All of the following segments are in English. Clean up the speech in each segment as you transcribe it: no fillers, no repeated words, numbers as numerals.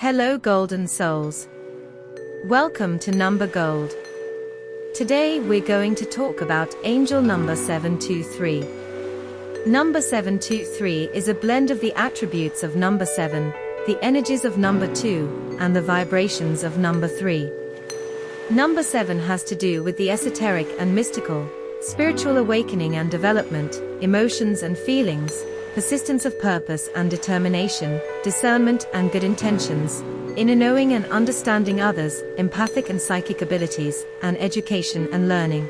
Hello golden souls. Welcome to Number Gold. Today we're going to talk about angel number 723. Number 723 is a blend of the attributes of number 7, the energies of number 2, and the vibrations of number 3. Number 7 has to do with the esoteric and mystical, spiritual awakening and development, emotions and feelings, persistence of purpose and determination, discernment and good intentions, inner knowing and understanding others, empathic and psychic abilities, and education and learning.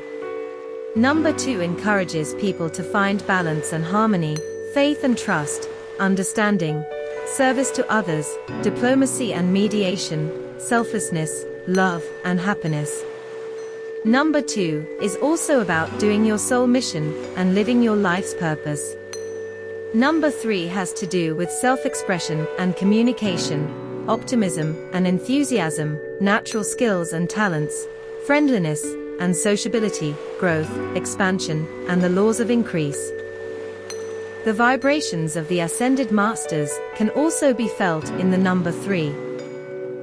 Number 2 encourages people to find balance and harmony, faith and trust, understanding, service to others, diplomacy and mediation, selflessness, love, and happiness. Number 2 is also about doing your soul mission and living your life's purpose. Number 3 has to do with self-expression and communication, optimism and enthusiasm, natural skills and talents, friendliness and sociability, growth, expansion, and the laws of increase. The vibrations of the ascended masters can also be felt in the number 3.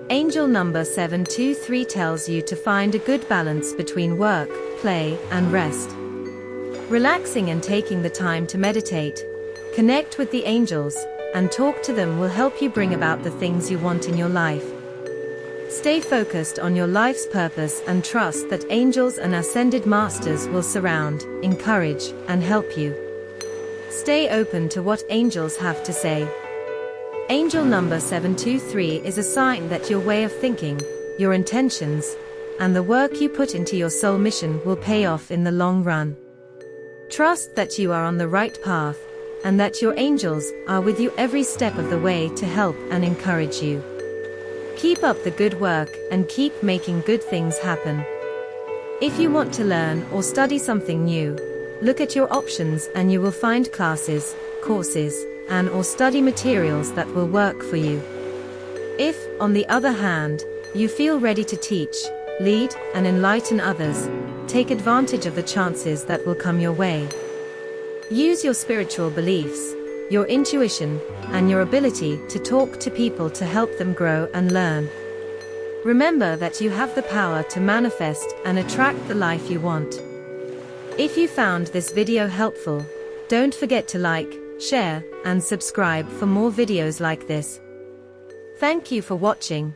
Angel number 723 tells you to find a good balance between work, play, and rest. Relaxing and taking the time to meditate, connect with the angels, and talk to them will help you bring about the things you want in your life. Stay focused on your life's purpose and trust that angels and ascended masters will surround, encourage, and help you. Stay open to what angels have to say. Angel number 723 is a sign that your way of thinking, your intentions, and the work you put into your soul mission will pay off in the long run. Trust that you are on the right path, and that your angels are with you every step of the way to help and encourage you. Keep up the good work and keep making good things happen. If you want to learn or study something new, look at your options and you will find classes, courses, and/or study materials that will work for you. If, on the other hand, you feel ready to teach, lead, and enlighten others, take advantage of the chances that will come your way. Use your spiritual beliefs, your intuition, and your ability to talk to people to help them grow and learn. Remember that you have the power to manifest and attract the life you want. If you found this video helpful, don't forget to like, share, and subscribe for more videos like this. Thank you for watching.